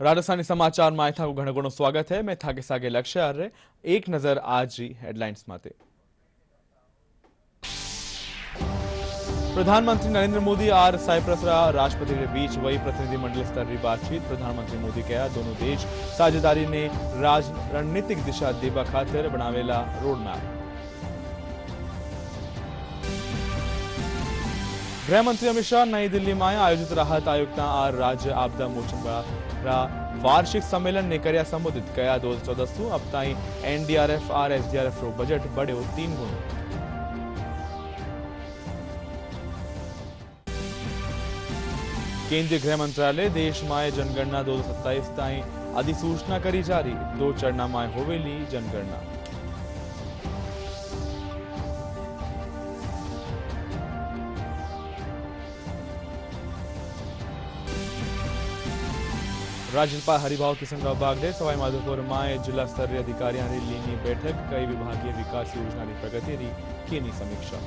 राजस्थानी समाचार में था घणो घणो स्वागत है। मैं था के सागे लक्ष्य आर्य। एक नजर आज री हेडलाइंस माते। प्रधानमंत्री नरेंद्र मोदी और साइप्रस राष्ट्रपति के बीच वही प्रतिनिधिमंडल स्तर की बातचीत। प्रधानमंत्री मोदी कहा दोनों देश साझेदारी ने रणनीतिक दिशा देवा खातिर बनावेला रोड मैप। गृह मंत्री अमित शाह नई दिल्ली में आयोजित राहत आयुक्ता और राज्य आपदा मोचन वार्षिक सम्मेलन ने कर्या संबोधित कया 2014 अब ताई एनडीआरएफ और एसडीआरएफ रो बजट बढ़ो 3 गुण। केंद्रीय गृह मंत्रालय देश में जनगणना 2027 ताई अधिसूचना करी जारी। 2 चरणा में होवेली जनगणना। राज्यपाल हरिभाव किशनराव बागड़े सवाई माधोपुर में जिला स्तरीय अधिकारियों की लीनी बैठक। कई विभागीय विकास योजना की प्रगति की समीक्षा।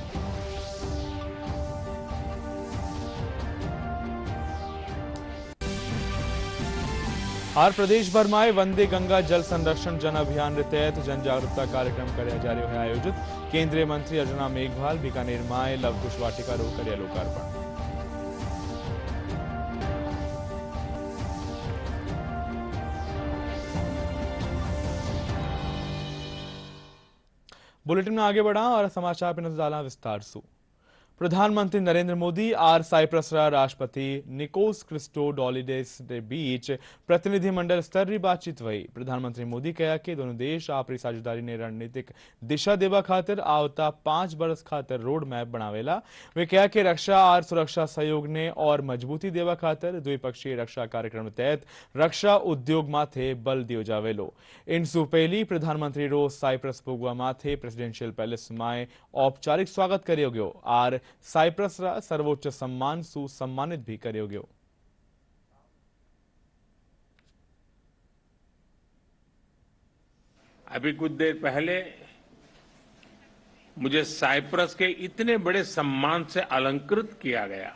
और प्रदेश भर में वंदे गंगा जल संरक्षण जन अभियान के तहत जन जागरूकता कार्यक्रम कर जा रहा है आयोजित। केंद्रीय मंत्री अर्जुना मेघवाल बीकानेर में लवकुश वाटिका रो कर लोकार्पण। बुलेटिन में आगे बढ़ा और समाचार पर नजर डाला विस्तार से। प्रधानमंत्री नरेंद्र मोदी और साइप्रस राष्ट्रपति निकोस क्रिस्टोडोलिडेस के बीच प्रतिनिधिमंडल स्तर की बातचीत हुई। प्रधानमंत्री मोदी कहा कि दोनों देश आपरी साझेदारी ने रणनीतिक दिशा देवा खातिर आवता 5 बरस खातिर रोड मैप बनावेला। वे कहा कि रक्षा और सुरक्षा सहयोग ने और मजबूती देवा खातिर द्विपक्षीय रक्षा कार्यक्रम तहत रक्षा उद्योग माथे बल दियो जावेलो। इनसु पहली प्रधानमंत्री रो साइप्रस पोगवा माथे प्रेसिडेंशियल पैलेस में औपचारिक स्वागत करियो गयो और साइप्रस सर्वोच्च सम्मान सु सम्मानित भी करियो गयो। अभी कुछ देर पहले मुझे साइप्रस के इतने बड़े सम्मान से अलंकृत किया गया।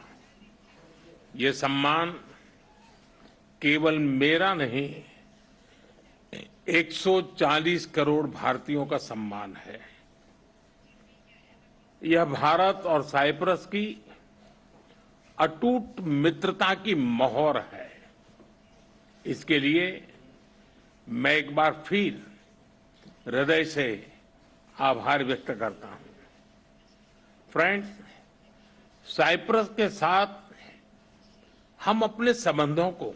ये सम्मान केवल मेरा नहीं, 140 करोड़ भारतीयों का सम्मान है। यह भारत और साइप्रस की अटूट मित्रता की मोहर है। इसके लिए मैं एक बार फिर हृदय से आभार व्यक्त करता हूं। फ्रेंड्स, साइप्रस के साथ हम अपने संबंधों को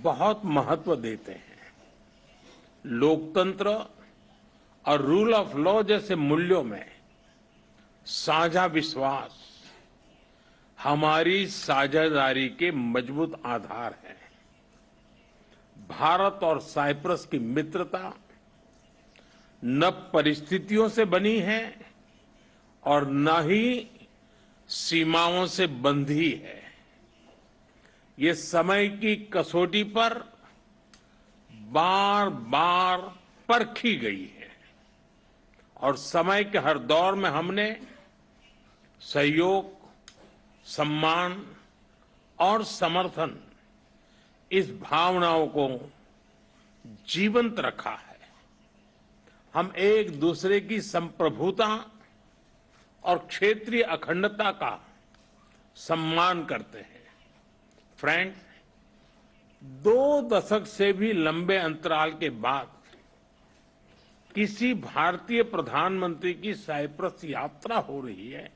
बहुत महत्व देते हैं। लोकतंत्र और रूल ऑफ लॉ जैसे मूल्यों में साझा विश्वास हमारी साझेदारी के मजबूत आधार है। भारत और साइप्रस की मित्रता न परिस्थितियों से बनी है और न ही सीमाओं से बंधी है। ये समय की कसौटी पर बार बार परखी गई है और समय के हर दौर में हमने सहयोग, सम्मान और समर्थन, इस भावनाओं को जीवंत रखा है। हम एक दूसरे की संप्रभुता और क्षेत्रीय अखंडता का सम्मान करते हैं। फ्रेंड्स, 2 दशक से भी लंबे अंतराल के बाद किसी भारतीय प्रधानमंत्री की साइप्रस यात्रा हो रही है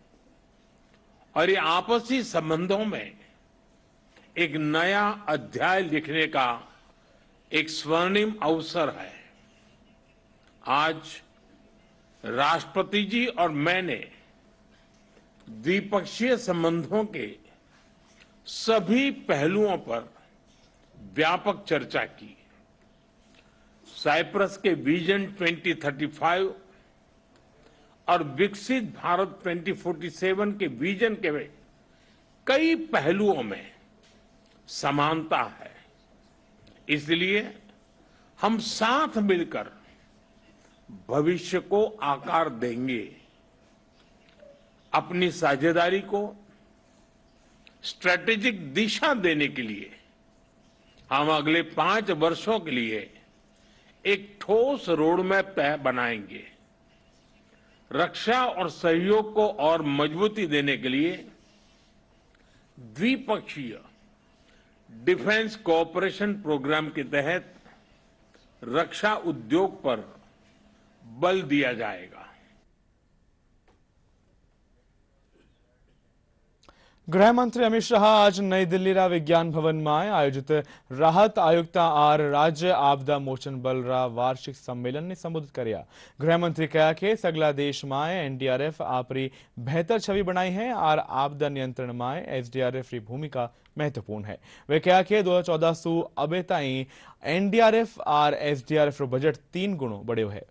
और ये आपसी संबंधों में एक नया अध्याय लिखने का एक स्वर्णिम अवसर है। आज राष्ट्रपति जी और मैंने द्विपक्षीय संबंधों के सभी पहलुओं पर व्यापक चर्चा की। साइप्रस के विजन 2035 और विकसित भारत 2047 के विजन के कई पहलुओं में समानता है। इसलिए हम साथ मिलकर भविष्य को आकार देंगे। अपनी साझेदारी को स्ट्रैटेजिक दिशा देने के लिए हम अगले 5 वर्षों के लिए एक ठोस रोड मैप बनाएंगे। रक्षा और सहयोग को और मजबूती देने के लिए द्विपक्षीय डिफेंस कोऑपरेशन प्रोग्राम के तहत रक्षा उद्योग पर बल दिया जाएगा। गृह मंत्री अमित शाह आज नई दिल्लीरा विज्ञान भवन में आयोजित राहत आयुक्ता आर राज्य आपदा मोचन बलरा वार्षिक सम्मेलन ने संबोधित कर्या। गृह मंत्री कहा कि सगला देश में एनडीआरएफ आपरी बेहतर छवि बनाई है और आपदा नियंत्रण में एसडीआरएफ की भूमिका महत्वपूर्ण है। वे कहा कि 2014 सु अबे ताई एनडीआरएफ और एसडीआरएफ रो बजट 3 गुणों बढ़्यो है।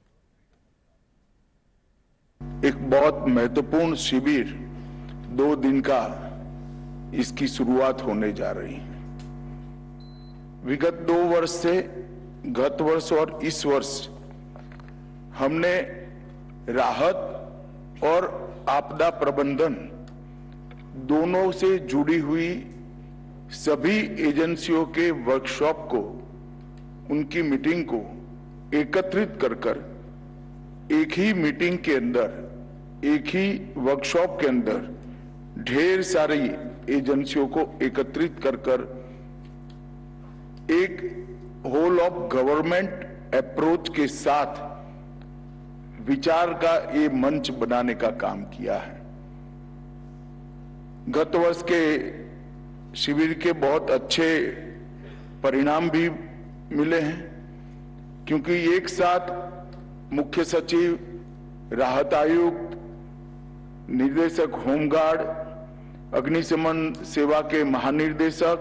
एक बहुत महत्वपूर्ण शिविर 2 दिन का इसकी शुरुआत होने जा रही है। विगत 2 वर्ष से गत वर्ष और इस वर्ष हमने राहत और आपदा प्रबंधन दोनों से जुड़ी हुई सभी एजेंसियों के वर्कशॉप को, उनकी मीटिंग को एकत्रित कर एक ही मीटिंग के अंदर, एक ही वर्कशॉप के अंदर ढेर सारी एजेंसियों को एकत्रित कर एक होल ऑफ गवर्नमेंट अप्रोच के साथ विचार का ये मंच बनाने का काम किया है। गत वर्ष के शिविर के बहुत अच्छे परिणाम भी मिले हैं, क्योंकि एक साथ मुख्य सचिव, राहत आयुक्त, निदेशक होमगार्ड, अग्निशमन सेवा के महानिर्देशक,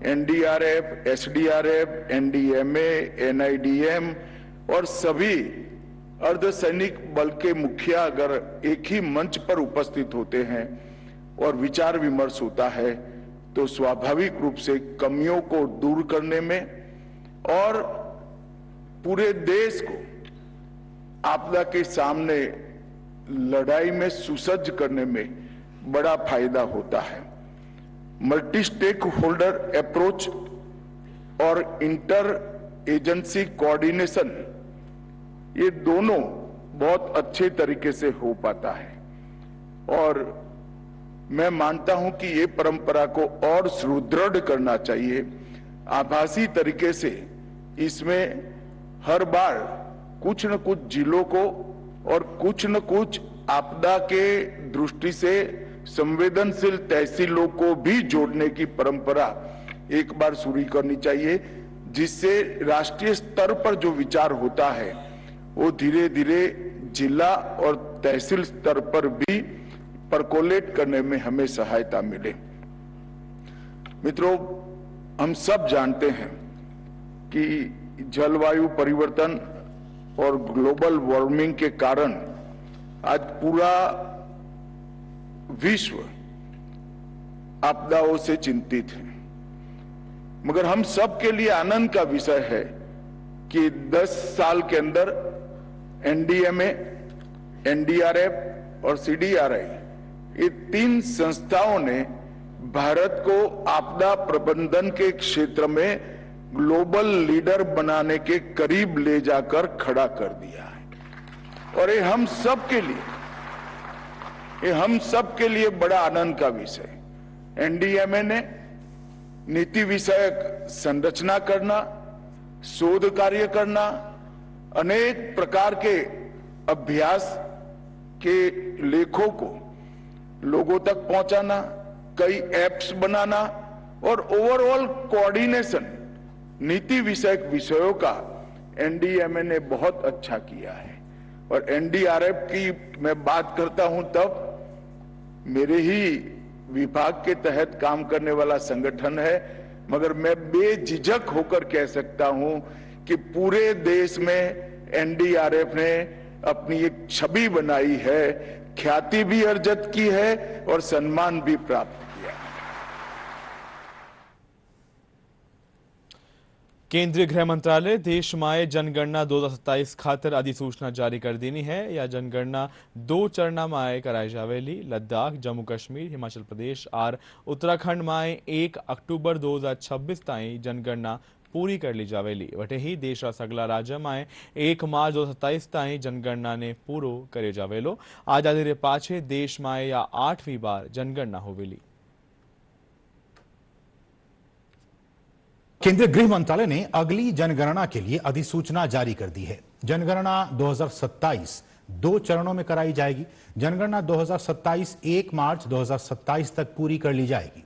एनडीआरएफ, एसडीआरएफ, एनडीएमए, एनआईडीएम और सभी अर्धसैनिक बल के मुखिया अगर एक ही मंच पर उपस्थित होते हैं और विचार विमर्श होता है तो स्वाभाविक रूप से कमियों को दूर करने में और पूरे देश को आपदा के सामने लड़ाई में सुसज्ज करने में बड़ा फायदा होता है। मल्टी स्टेक होल्डर अप्रोच और इंटर एजेंसी कोऑर्डिनेशन, ये दोनों बहुत अच्छे तरीके से हो पाता है और मैं मानता हूं कि ये परंपरा को और सुदृढ़ करना चाहिए। आभासी तरीके से इसमें हर बार कुछ न कुछ जिलों को और कुछ न कुछ आपदा के दृष्टि से संवेदनशील तहसीलों को भी जोड़ने की परंपरा एक बार शुरू करनी चाहिए, जिससे राष्ट्रीय स्तर पर जो विचार होता है वो धीरे धीरे जिला और तहसील स्तर पर भी परकोलेट करने में हमें सहायता मिले। मित्रों, हम सब जानते हैं कि जलवायु परिवर्तन और ग्लोबल वार्मिंग के कारण आज पूरा विश्व आपदाओं से चिंतित है, मगर हम सब के लिए आनंद का विषय है कि 10 साल के अंदर एनडीएमए, एनडीआरएफ और सीडीआरआई, ये 3 संस्थाओं ने भारत को आपदा प्रबंधन के क्षेत्र में ग्लोबल लीडर बनाने के करीब ले जाकर खड़ा कर दिया है और ये हम सब के लिए बड़ा आनंद का विषय। एनडीएमए ने नीति विषयक संरचना करना, शोध कार्य करना, अनेक प्रकार के अभ्यास के लेखों को लोगों तक पहुंचाना, कई एप्स बनाना और ओवरऑल कोऑर्डिनेशन नीति विषयक विषयों का एनडीएमए ने बहुत अच्छा किया है। और एनडीआरएफ की मैं बात करता हूं तब मेरे ही विभाग के तहत काम करने वाला संगठन है, मगर मैं बेझिझक होकर कह सकता हूं कि पूरे देश में एनडीआरएफ ने अपनी एक छवि बनाई है, ख्याति भी अर्जित की है और सम्मान भी प्राप्त किया। केंद्रीय गृह मंत्रालय देश में जनगणना 2027 खातर अधिसूचना जारी कर देनी है। या जनगणना 2 चरण में कराई जावेली। लद्दाख, जम्मू कश्मीर, हिमाचल प्रदेश और उत्तराखंड में 1 अक्टूबर 2026 ताई जनगणना પૂરી કરી જાવેલી વટેહી દેશના સગલા રાજ્યમાં 1 માર્ચ 2027 તાईं जनगणना ने पूरो करे जावेलो आजादी रे पाछे देश में या 8वीं बार जनगणना होवेली। केंद्रीय गृह मंत्रालय ने अगली जनगणना के लिए अधिसूचना जारी कर दी है। जनगणना 2027 2 चरणों में कराई जाएगी। जनगणना 2027 1 मार्च 2027 तक पूरी कर ली जाएगी।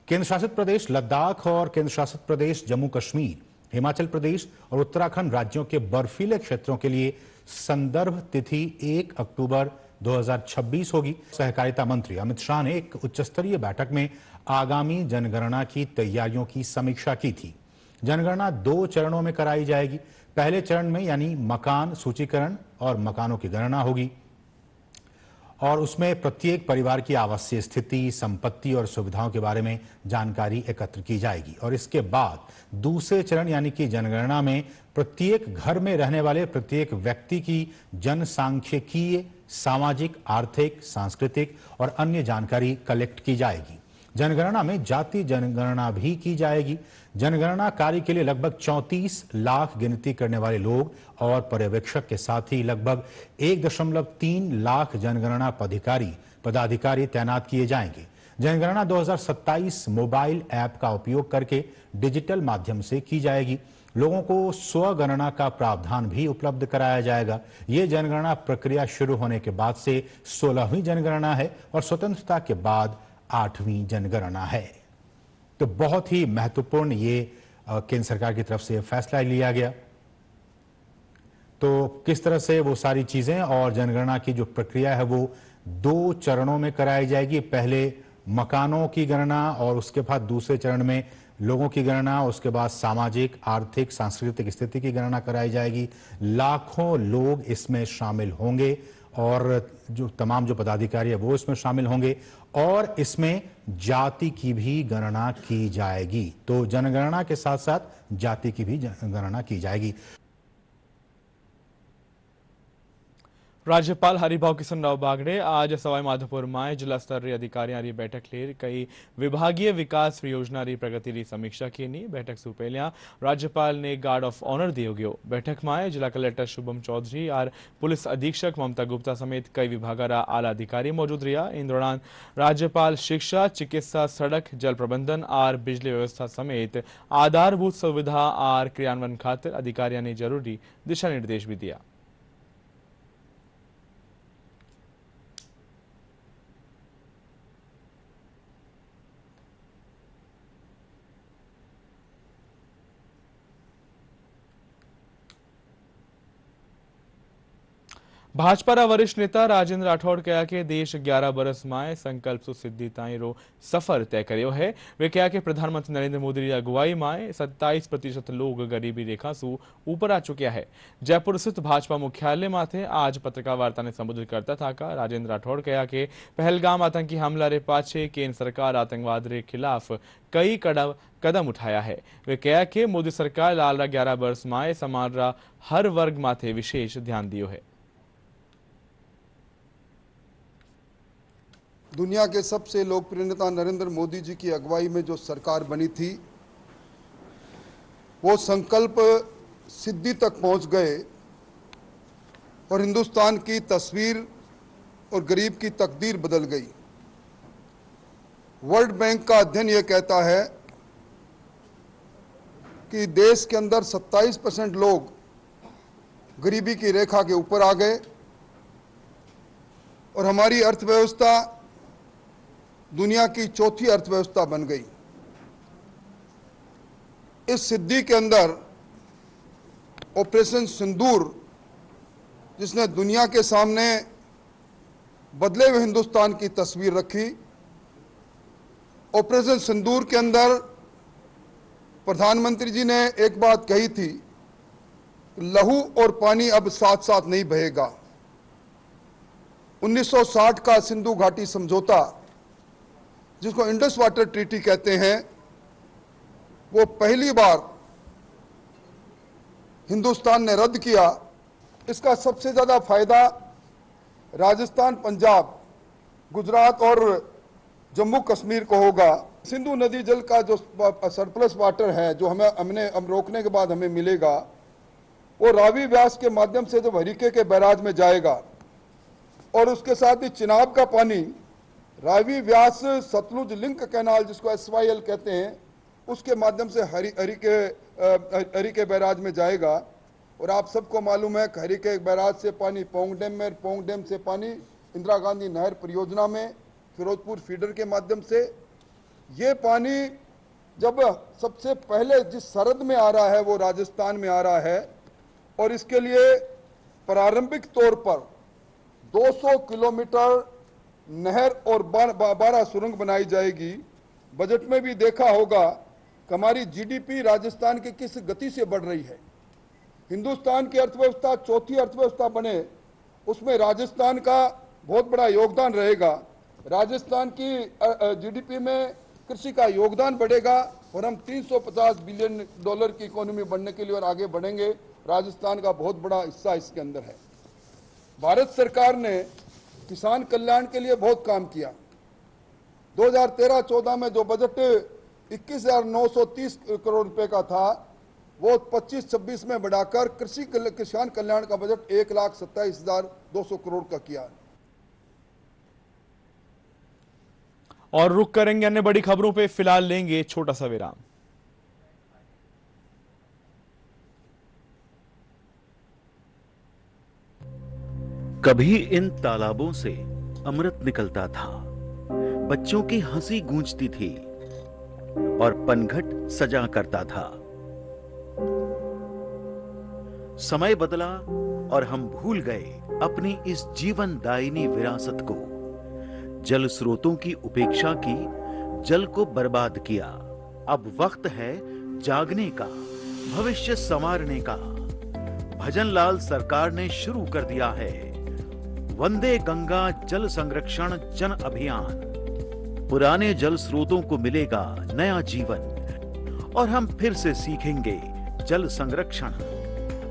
केंद्र शासित प्रदेश लद्दाख और केंद्र शासित प्रदेश जम्मू कश्मीर, हिमाचल प्रदेश और उत्तराखंड राज्यों के बर्फीले क्षेत्रों के लिए संदर्भ तिथि 1 अक्टूबर 2026 होगी। सहकारिता मंत्री अमित शाह ने एक उच्च स्तरीय बैठक में आगामी जनगणना की तैयारियों की समीक्षा की थी। जनगणना 2 चरणों में कराई जाएगी। पहले चरण में यानी मकान सूचीकरण और मकानों की गणना होगी और उसमें प्रत्येक परिवार की आवासीय स्थिति, संपत्ति और सुविधाओं के बारे में जानकारी एकत्र की जाएगी। और इसके बाद दूसरे चरण यानी कि जनगणना में प्रत्येक घर में रहने वाले प्रत्येक व्यक्ति की जनसांख्यिकीय, सामाजिक, आर्थिक, सांस्कृतिक और अन्य जानकारी कलेक्ट की जाएगी। जनगणना में जाति जनगणना भी की जाएगी। जनगणना कार्य के लिए लगभग 34 लाख गिनती करने वाले लोग और पर्यवेक्षक के साथ ही लगभग 1.3 लाख जनगणना पदाधिकारी तैनात किए जाएंगे। जनगणना 2027 मोबाइल ऐप का उपयोग करके डिजिटल माध्यम से की जाएगी। लोगों को स्वगणना का प्रावधान भी उपलब्ध कराया जाएगा। ये जनगणना प्रक्रिया शुरू होने के बाद से 16वीं जनगणना है और स्वतंत्रता के बाद 8वीं जनगणना है। तो बहुत ही महत्वपूर्ण ये केंद्र सरकार की तरफ से फैसला लिया गया। तो किस तरह से वो सारी चीजें और जनगणना की जो प्रक्रिया है वो 2 चरणों में कराई जाएगी। पहले मकानों की गणना और उसके बाद दूसरे चरण में लोगों की गणना, उसके बाद सामाजिक, आर्थिक, सांस्कृतिक स्थिति की गणना कराई जाएगी। लाखों लोग इसमें शामिल होंगे और जो तमाम जो पदाधिकारी है वो इसमें शामिल होंगे और इसमें जाति की भी गणना की जाएगी। तो जनगणना के साथ साथ जाति की भी गणना की जाएगी। राज्यपाल हरिभाऊ किशनराव बागड़े आज सवाईमाधोपुर में जिला स्तरीय अधिकारियों री बैठक ले कई विभागीय विकास योजना री प्रगति री समीक्षा की। बैठक से पहले राज्यपाल ने गार्ड ऑफ ऑनर दियो गयो। बैठक में जिला कलेक्टर शुभम चौधरी और पुलिस अधीक्षक ममता गुप्ता समेत कई विभागा आला अधिकारी मौजूद रहा। इन दौरान राज्यपाल शिक्षा, चिकित्सा, सड़क, जल प्रबंधन और बिजली व्यवस्था समेत आधारभूत सुविधा और क्रियान्वयन खातिर अधिकारियों ने जरूरी दिशा निर्देश भी दिया। भाजपा वरिष्ठ नेता राजेंद्र राठौड़ कहा कि देश 11 बरस में संकल्प सु सिद्धि ताईं रो सफर तय करियो है। वे कहा कि प्रधानमंत्री नरेंद्र मोदी की अगुवाई में 27% लोग गरीबी रेखा सु ऊपर आ चुक्या है। जयपुर स्थित भाजपा मुख्यालय माथे आज पत्रकार वार्ता ने संबोधित करता था राजेंद्र राठौड़ कहा कि पहलगाम आतंकी हमला रे पाछे केंद्र सरकार आतंकवाद रे खिलाफ कई कदम उठाया है। वे कहा कि मोदी सरकार लाल 11 वर्ष में समाज रा हर वर्ग माथे विशेष ध्यान दियो है। दुनिया के सबसे लोकप्रिय नेता नरेंद्र मोदी जी की अगुवाई में जो सरकार बनी थी वो संकल्प सिद्धि तक पहुंच गए और हिंदुस्तान की तस्वीर और गरीब की तकदीर बदल गई। वर्ल्ड बैंक का अध्ययन ये कहता है कि देश के अंदर 27% लोग गरीबी की रेखा के ऊपर आ गए और हमारी अर्थव्यवस्था दुनिया की चौथी अर्थव्यवस्था बन गई। इस सिद्धि के अंदर ऑपरेशन सिंदूर, जिसने दुनिया के सामने बदले हुए हिंदुस्तान की तस्वीर रखी, ऑपरेशन सिंदूर के अंदर प्रधानमंत्री जी ने एक बात कही थी, लहू और पानी अब साथ साथ नहीं बहेगा। 1960 का सिंधु घाटी समझौता, जिसको इंडस वाटर ट्रीटी कहते हैं, वो पहली बार हिंदुस्तान ने रद्द किया। इसका सबसे ज्यादा फायदा राजस्थान, पंजाब, गुजरात और जम्मू कश्मीर को होगा। सिंधु नदी जल का जो सरप्लस वाटर है जो हम रोकने के बाद हमें मिलेगा, वो रावी व्यास के माध्यम से जब हरिके के बैराज में जाएगा और उसके साथ ही चिनाब का पानी रावी व्यास सतलुज लिंक कैनाल जिसको SYL कहते हैं उसके माध्यम से हरिके बैराज में जाएगा। और आप सबको मालूम है कि हरिके बैराज से पानी पोंग डैम में, पोंग डैम से पानी इंदिरा गांधी नहर परियोजना में फिरोजपुर फीडर के माध्यम से। ये पानी जब सबसे पहले जिस सरहद में आ रहा है वो राजस्थान में आ रहा है और इसके लिए प्रारंभिक तौर पर 200 किलोमीटर नहर और 12 सुरंग बनाई जाएगी। बजट में भी देखा होगा कि हमारी GDP राजस्थान की किस गति से बढ़ रही है। हिंदुस्तान की अर्थव्यवस्था चौथी अर्थव्यवस्था बने उसमें राजस्थान का बहुत बड़ा योगदान रहेगा। राजस्थान की GDP में कृषि का योगदान बढ़ेगा और हम $350 बिलियन की इकोनॉमी बनने के लिए और आगे बढ़ेंगे। राजस्थान का बहुत बड़ा हिस्सा इसके अंदर है। भारत सरकार ने किसान कल्याण के लिए बहुत काम किया। 2013-14 में जो बजट 21,930 करोड़ रुपए का था वो 25-26 में बढ़ाकर किसान कल्याण का बजट 1,27,200 करोड़ का किया। और रुक करेंगे अन्य बड़ी खबरों पे, फिलहाल लेंगे छोटा सा विराम। कभी इन तालाबों से अमृत निकलता था, बच्चों की हंसी गूंजती थी और पनघट सजा करता था। समय बदला और हम भूल गए अपनी इस जीवनदायिनी विरासत को। जल स्रोतों की उपेक्षा की, जल को बर्बाद किया। अब वक्त है जागने का, भविष्य संवारने का। भजनलाल सरकार ने शुरू कर दिया है वंदे गंगा जल संरक्षण जन अभियान। पुराने जल स्रोतों को मिलेगा नया जीवन और हम फिर से सीखेंगे जल संरक्षण।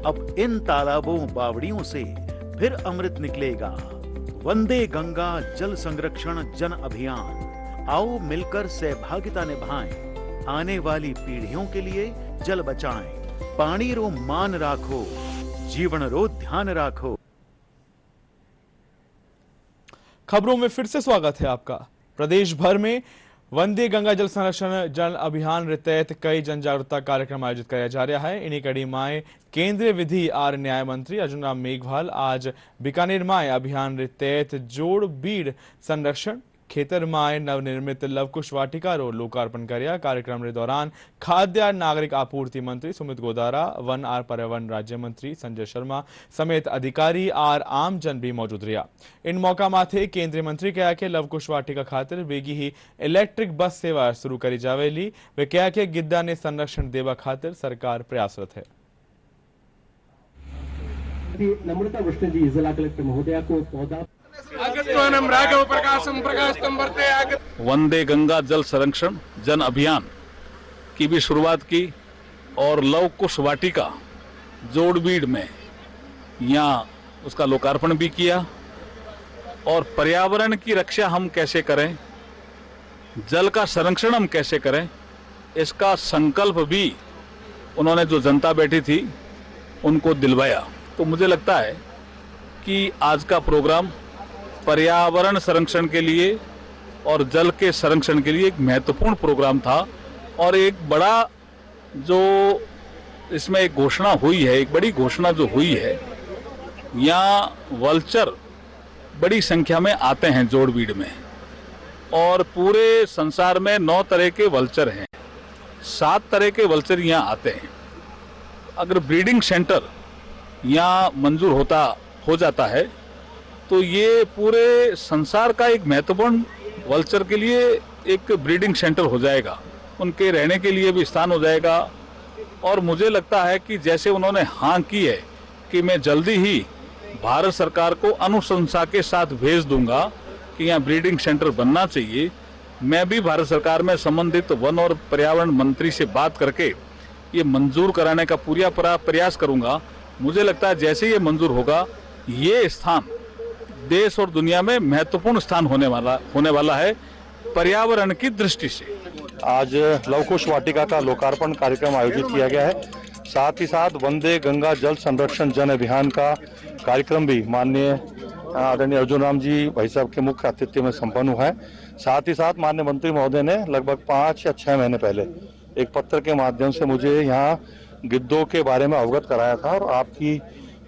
अब इन तालाबों बावड़ियों से फिर अमृत निकलेगा। वंदे गंगा जल संरक्षण जन अभियान। आओ मिलकर सहभागिता निभाएं, आने वाली पीढ़ियों के लिए जल बचाएं। पानी रो मान राखो, जीवन रो ध्यान राखो। खबरों में फिर से स्वागत है आपका। प्रदेश भर में वंदे गंगा जल संरक्षण जन अभियान के तहत कई जन जागरूकता कार्यक्रम आयोजित किया जा रहा है। इन्हीं कड़ी में केंद्रीय विधि और न्याय मंत्री अर्जुन राम मेघवाल आज बीकानेर में अभियान के तहत जोड़ बीड़ संरक्षण खेतर में नवनिर्मित लवकुश वाटिका रो लोकार्पण करया। कार्यक्रम के दौरान खाद्य और नागरिक आपूर्ति मंत्री सुमित गोदारा, वन और पर्यावरण राज्य मंत्री संजय शर्मा समेत अधिकारी और आम जन भी मौजूद रहा। इन मौका माथे केंद्रीय मंत्री कहा कि लवकुश वाटिका खातिर वेगी ही इलेक्ट्रिक बस सेवा शुरू करी जावेली। वे कहा कि गिद्दा ने संरक्षण देवा खातिर सरकार प्रयासरत है। नम्रता कृष्ण जी जिला कलेक्टर महोदया को पौधा वंदे गंगा जल संरक्षण जन अभियान की भी शुरुआत की और लवकुश वाटिका जोड़बीड़ में यहाँ उसका लोकार्पण भी किया। और पर्यावरण की रक्षा हम कैसे करें, जल का संरक्षण हम कैसे करें, इसका संकल्प भी उन्होंने जो जनता बैठी थी उनको दिलवाया। तो मुझे लगता है कि आज का प्रोग्राम पर्यावरण संरक्षण के लिए और जल के संरक्षण के लिए एक महत्वपूर्ण प्रोग्राम था। और एक बड़ा जो इसमें एक घोषणा हुई है, एक बड़ी घोषणा जो हुई है, यहाँ वल्चर बड़ी संख्या में आते हैं जोड़बीड़ में और पूरे संसार में 9 तरह के वल्चर हैं, 7 तरह के वल्चर यहाँ आते हैं। अगर ब्रीडिंग सेंटर यहाँ मंजूर हो जाता है तो ये पूरे संसार का एक महत्वपूर्ण वल्चर के लिए एक ब्रीडिंग सेंटर हो जाएगा, उनके रहने के लिए भी स्थान हो जाएगा। और मुझे लगता है कि जैसे उन्होंने हाँ की है कि मैं जल्दी ही भारत सरकार को अनुशंसा के साथ भेज दूंगा कि यहाँ ब्रीडिंग सेंटर बनना चाहिए, मैं भी भारत सरकार में संबंधित वन और पर्यावरण मंत्री से बात करके ये मंजूर कराने का पूरा प्रयास करूंगा। मुझे लगता है जैसे ये मंजूर होगा, ये स्थान देश और दुनिया में महत्वपूर्ण स्थान होने वाला है पर्यावरण की दृष्टि से। आज लवकुश वाटिका का लोकार्पण कार्यक्रम आयोजित किया गया है। साथ ही साथ वंदे गंगा जल संरक्षण जन अभियान का कार्यक्रम भी माननीय आदरणीय अर्जुन राम जी भाई साहब के मुख्य आतिथ्य में संपन्न हुआ है। साथ ही साथ माननीय मंत्री महोदय ने लगभग 5 या 6 महीने पहले एक पत्र के माध्यम से मुझे यहाँ गिद्धों के बारे में अवगत कराया था और आपकी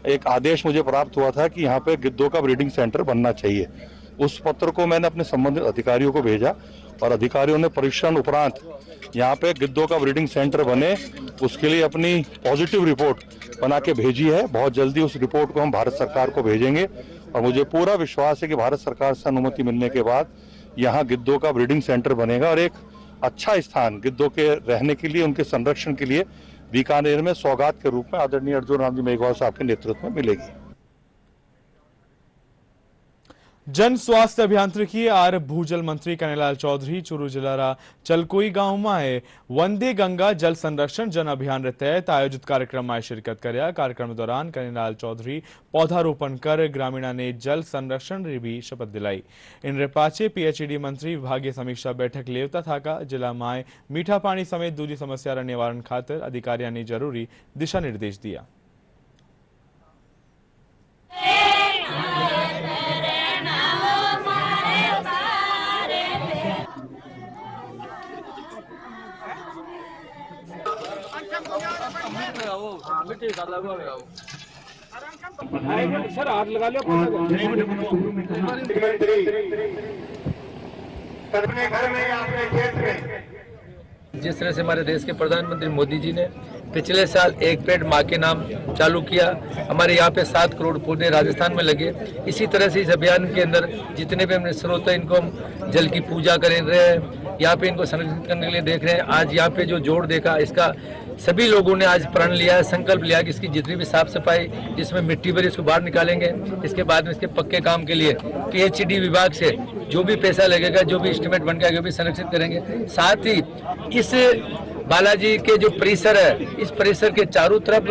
एक आदेश मुझे प्राप्त हुआ था कि यहाँ पे गिद्धों का ब्रीडिंग सेंटर बनना चाहिए। उस पत्र को मैंने अपने संबंधित अधिकारियों को भेजा और अधिकारियों ने परीक्षण उपरांत यहाँ पे गिद्धों का ब्रीडिंग सेंटर बने उसके लिए अपनी पॉजिटिव रिपोर्ट बना के भेजी है। बहुत जल्दी उस रिपोर्ट को हम भारत सरकार को भेजेंगे और मुझे पूरा विश्वास है कि भारत सरकार से अनुमति मिलने के बाद यहाँ गिद्धों का ब्रीडिंग सेंटर बनेगा और एक अच्छा स्थान गिद्धों के रहने के लिए, उनके संरक्षण के लिए बीकानेर में सौगात के रूप में आदरणीय अर्जुन राम जी मेघवाल साहब के नेतृत्व में मिलेगी। जन स्वास्थ्य अभियांत्रिकी आर भूजल मंत्री कन्हैयालाल चौधरी चूरू जिला चलकोई गांव में वंदे गंगा जल संरक्षण जन अभियान के तहत आयोजित कार्यक्रम में शिरकत कर्या। कार्यक्रम दौरान कन्हैयालाल चौधरी पौधारोपण कर ग्रामीणा ने जल संरक्षण की भी शपथ दिलाई। इन पाचे पीएचईडी मंत्री विभागीय समीक्षा बैठक लेवता था। जिला में मीठा पानी समेत दूसरी समस्या निवारण खातर अधिकारियों ने जरूरी दिशा निर्देश दिया। सर हाथ लगा लो। अपने घर में या अपने खेत में जिस तरह से हमारे देश के प्रधानमंत्री मोदी जी ने पिछले साल एक पेड़ माँ के नाम चालू किया, हमारे यहाँ पे 7 करोड़ पौधे राजस्थान में लगे। इसी तरह से इस अभियान के अंदर जितने भी हमने स्रोत है इनको हम जल की पूजा कर रहे हैं, यहाँ पे इनको संरक्षित करने के लिए देख रहे हैं। आज यहाँ पे जो जोड़ देखा इसका सभी लोगों ने आज प्रण लिया है, संकल्प लिया कि इसकी जितनी भी साफ सफाई जिसमें मिट्टी भरी इसको बाहर निकालेंगे। इसके बाद में इसके पक्के काम के लिए पीएचईडी विभाग से जो भी पैसा लगेगा, जो भी एस्टिमेट बन गया, जो भी संरक्षित करेंगे। साथ ही इस बालाजी के जो परिसर है, इस परिसर के चारों तरफ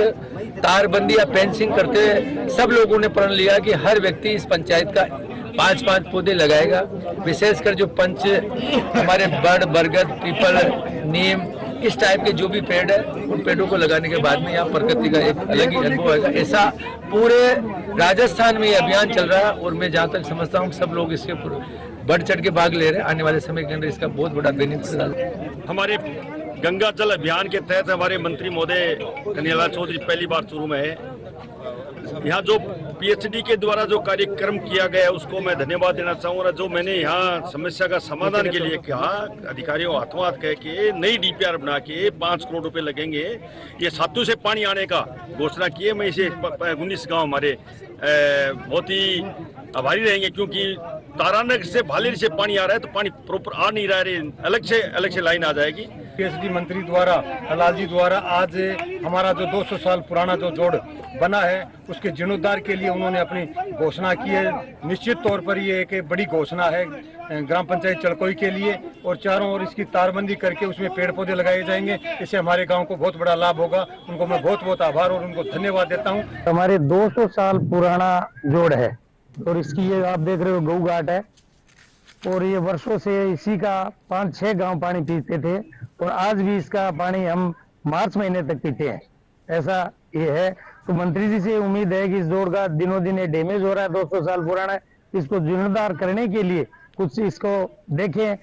तारबंदी या फेंसिंग करते हुए सब लोगों ने प्रण लिया कि हर व्यक्ति इस पंचायत का 5-5 पौधे लगाएगा। विशेषकर जो पंच हमारे बड़, बरगद, पीपल, नीम इस टाइप के जो भी पेड़ है उन पेड़ों को लगाने के बाद में यहाँ प्रकृति का एक अलग ही अनुभव आएगा। ऐसा पूरे राजस्थान में ये अभियान चल रहा है और मैं जहाँ तक समझता हूँ सब लोग इसके बढ़ चढ़ के भाग ले रहे हैं। आने वाले समय के अंदर इसका बहुत बड़ा बेनिफिट। हमारे गंगा जल अभियान के तहत हमारे मंत्री महोदय कन्हैयालाल चौधरी पहली बार चूरू में है। यहाँ जो पीएचडी के द्वारा जो कार्यक्रम किया गया है उसको मैं धन्यवाद देना चाहूँगा। जो मैंने यहाँ समस्या का समाधान के लिए कहा, अधिकारियों हाथों हाथ कह के नई डीपीआर बना के 5 करोड़ रुपए लगेंगे, ये सातों से पानी आने का घोषणा किए। मैं इसे 19 गाँव हमारे बहुत ही आभारी रहेंगे, क्योंकि तारानगर से भालेर से पानी आ रहा है तो पानी प्रॉपर आ नहीं रहा है, अलग से लाइन आ जाएगी। पीएचडी मंत्री द्वारा, लाल जी द्वारा आज हमारा जो 200 साल पुराना जो जोड़ बना है उसके जीर्णोद्धार के लिए उन्होंने अपनी घोषणा की है। निश्चित तौर पर ये एक बड़ी घोषणा है ग्राम पंचायत चलकोई के लिए और चारों ओर इसकी तारबंदी करके उसमें पेड़ पौधे लगाए जाएंगे। इससे हमारे गांव को बहुत बड़ा लाभ होगा। उनको मैं बहुत बहुत आभार और उनको धन्यवाद देता हूँ। हमारे 200 साल पुराना जोड़ है और इसकी ये आप देख रहे हो गऊ घाट है और ये वर्षों से इसी का 5-6 गांव पानी पीते थे और आज भी इसका पानी हम मार्च महीने तक पीते हैं। ऐसा ये है। तो मंत्री जी से उम्मीद है कि इस जोड़ का दिनों दिन डैमेज हो रहा है, 200 साल पुराना है, इसको जीर्णोद्धार करने के लिए कुछ इसको देखें।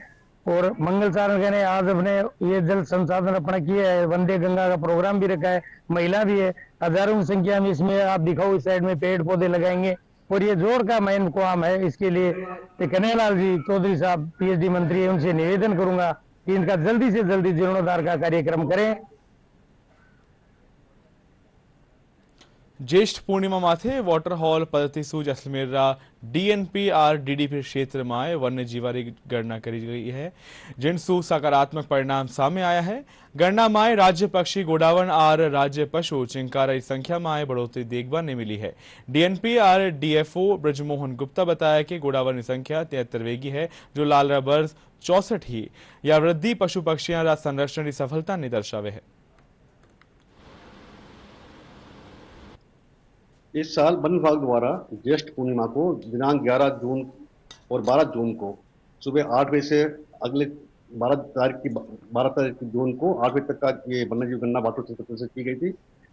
और मंगल सारण ने आज अपने ये जल संसाधन अपना किया है, वंदे गंगा का प्रोग्राम भी रखा है, महिला भी है, हजारों की संख्या में इसमें आप दिखाओ इस साइड में पेड़ पौधे लगाएंगे और ये जोड़ का मेन काम है। इसके लिए कन्हैयालाल जी चौधरी साहब पीएचडी मंत्री है, उनसे निवेदन करूंगा कि इनका जल्दी से जल्दी जीर्णोद्धार का कार्यक्रम करें। ज्येष्ठ पूर्णिमा माथे वॉटर हॉल पद्धति सूज असलमेरा डीएनपी आर डीडीपी क्षेत्र में वन्य जीवारी गणना करी गई है, जिनसु सकारात्मक परिणाम सामने आया है। गणना में राज्य पक्षी गोडावन और राज्य पशु चिंकारा की संख्या में बढ़ोतरी देखने ने मिली है। डीएनपी आर डीएफओ ब्रजमोहन गुप्ता बताया कि गोडावन की संख्या 73 वेगी है, जो लाल रबर 64 ही या वृद्धि पशु पक्षियों संरक्षण की सफलता ने दर्शावे है। इस साल वन विभाग द्वारा ज्येष्ठ पूर्णिमा को दिनांक 11 जून और 12 जून को सुबह 8 बजे से अगले 12 तारीख जून को 8 बजे तक का ये वन्यजीव गणना वाटर क्षेत्र से की गई थी।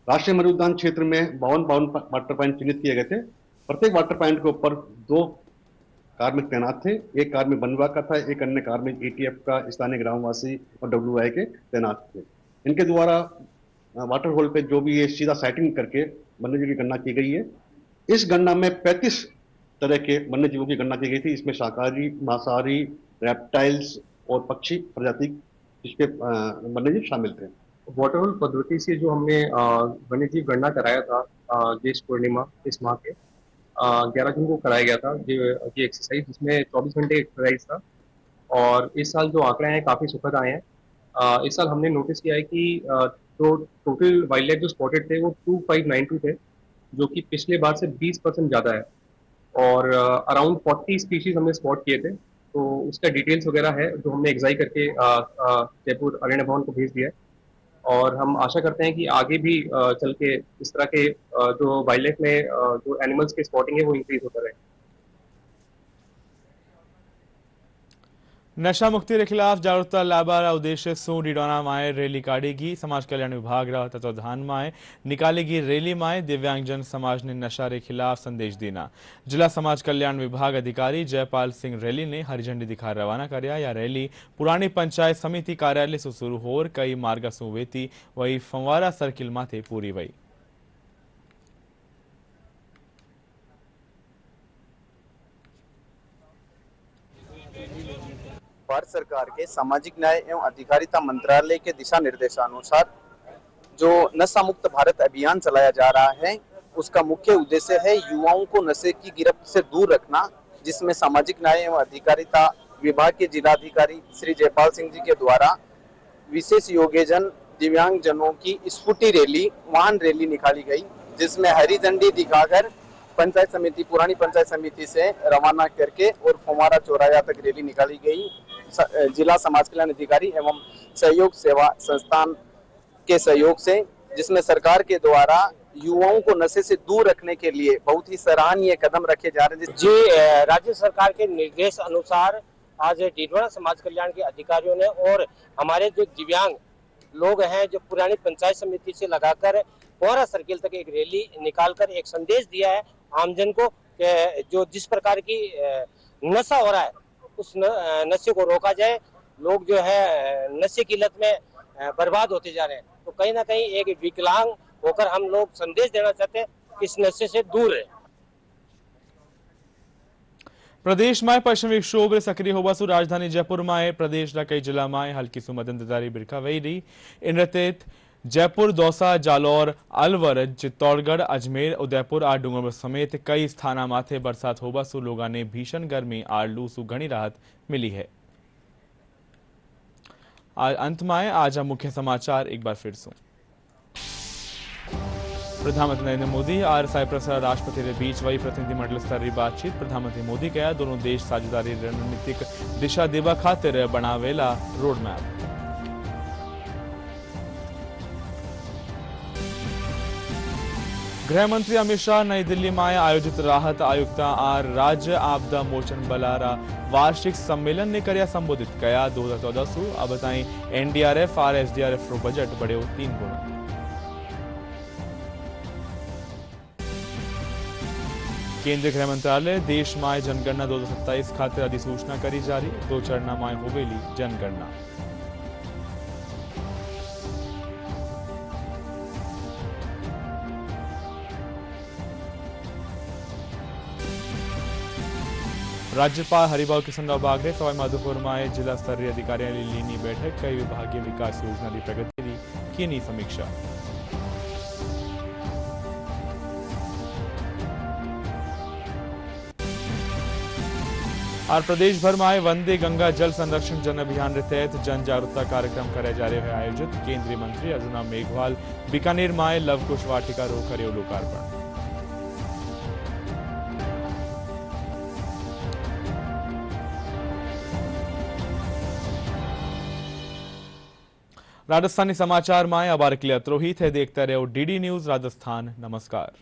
राष्ट्रीय मत्स्य उद्यान क्षेत्र में 52 वाटर पॉइंट चिन्हित किए गए थे। प्रत्येक वाटर पॉइंट के ऊपर 2 कार्मिक तैनात थे। एक कार्मिक वन विभाग का था, एक अन्य कार्मिक ATF का, स्थानीय ग्रामवासी और WI के तैनात थे। इनके द्वारा वाटर होल पे जो भी ये सीधा साइटिंग करके वन्यजीव की गणना की गई है। इस गणना में 35 तरह के वन्यजीवों की गणना की गई थी। इसमें शाकाहारी, मांसाहारी, रेप्टाइल्स और पक्षी प्रजाति इसके वन्यजीव शामिल थे। वाटर होल पद्धति से जो हमने वन्यजीव गणना कराया था ज्येष्ठ पूर्णिमा इस माह के 11 जून को कराया गया था ये एक्सरसाइज, जिसमें 24 घंटे एक्सरसाइज था। और इस साल जो आंकड़े हैं काफ़ी सुखद आए हैं। इस साल हमने नोटिस किया है कि जो टोटल वाइल्ड लाइफ जो स्पॉटेड थे वो 2592 थे, जो कि पिछले बार से 20% ज़्यादा है। और अराउंड 40 स्पीशीज हमने स्पॉट किए थे। तो उसका डिटेल्स वगैरह है जो हमने एग्जाई करके जयपुर अरण्य भवन को भेज दिया है। और हम आशा करते हैं कि आगे भी चल के इस तरह के जो वाइल्ड लाइफ में जो एनिमल्स के स्पॉटिंग है वो इंक्रीज होता रहे। नशा मुक्ति के खिलाफ जागरूकता लाववार उद्देश्य सु डीडोना माए रैली काढ़ेगी। समाज कल्याण विभाग रा तत्वाधान माए निकालेगी रैली माए दिव्यांगजन समाज ने नशा के खिलाफ संदेश देना। जिला समाज कल्याण विभाग अधिकारी जयपाल सिंह रैली ने हरी झंडी दिखा रवाना करया। या रैली पुरानी पंचायत समिति कार्यालय से शुरू होर कई मार्ग सु वेती वही फंवारा सर्किल माथे पूरी वही। भारत सरकार के सामाजिक न्याय एवं अधिकारिता मंत्रालय के दिशा निर्देशानुसार जो नशा मुक्त भारत अभियान चलाया जा रहा है, उसका मुख्य उद्देश्य है युवाओं को नशे की गिरफ्त से दूर रखना, जिसमें सामाजिक न्याय एवं अधिकारिता विभाग के जिलाधिकारी श्री जयपाल सिंह जी के द्वारा विशेष योग्यजन दिव्यांगजनों की स्कूटी रैली, वाहन रैली निकाली गई, जिसमें हरी झंडी दिखाकर पंचायत समिति, पुरानी पंचायत समिति से रवाना करके और फुवारा चौराहा तक रैली निकाली गई। जिला समाज कल्याण अधिकारी एवं सहयोग सेवा संस्थान के सहयोग से, जिसमें सरकार के द्वारा युवाओं को नशे से दूर रखने के लिए बहुत ही सराहनीय कदम रखे जा रहे हैं। जी, राज्य सरकार के निर्देश अनुसार आज डीडवाना समाज कल्याण के अधिकारियों ने और हमारे जो दिव्यांग लोग हैं, जो पुरानी पंचायत समिति से लगाकर फुवारा सर्किल तक एक रैली निकालकर एक संदेश दिया है आमजन को कि जो जिस प्रकार की नशा हो रहा है उस नशे को रोका जाए। लोग जो है नशे की लत में बर्बाद होते जा रहे हैं, तो कहीं ना कहीं एक विकलांग होकर हम लोग संदेश देना चाहते हैं इस नशे से दूर रहे। प्रदेश में पश्चिमी विक्षोभ सक्रिय होवा सु राजधानी जयपुर में प्रदेश कई जिला में हल्की सु मध्यमदारी बिरखा वही रही। इन रते जयपुर, दौसा, जालौर, अलवर, चित्तौड़गढ़, अजमेर, उदयपुर और डूंगरपुर समेत कई स्थाना माथे बरसात होवा सु लोगों ने भीषण गर्मी और लू सु घनी राहत मिली है। अंत में आज मुख्य समाचार एक बार फिर से। प्रधानमंत्री नरेंद्र मोदी और साइप्रस राष्ट्रपति के बीच वही प्रतिनिधिमंडल स्तरीय बातचीत। प्रधानमंत्री मोदी कहा दोनों देश साझेदारी रणनीतिक दिशा देवा खातिर बनावेला रोड मैप। गृह मंत्री अमित शाह नई दिल्ली में आयोजित राहत आयुक्ता और राज्य आपदा मोचन बलारा वार्षिक सम्मेलन ने करया संबोधित कया। 2014 सु अब ताई NDRF और SDRF रो बजट बढ़े 3 गुना। केंद्रीय गृह मंत्रालय देश में जनगणना 2027 खातिर अधिसूचना करी जारी। 2 चरणा में होवेली जनगणना। राज्यपाल हरिभाऊ किशनराव बागरे सवाई माधोपुर में जिला स्तरीय अधिकारियों की लीनी बैठक। कई विभागीय विकास योजना की प्रगति की नी समीक्षा। और प्रदेश भर में वंदे गंगा जल संरक्षण जन अभियान के तहत जन जागरूकता कार्यक्रम कराए जा रहे हैं आयोजित। केंद्रीय मंत्री अर्जुन राम मेघवाल बीकानेर में लवकुश वाटिका रो करियो लोकार्पण। राजस्थानी समाचार में अब आर के लिए अत्रोहित है। देखते रहो DD न्यूज राजस्थान। नमस्कार।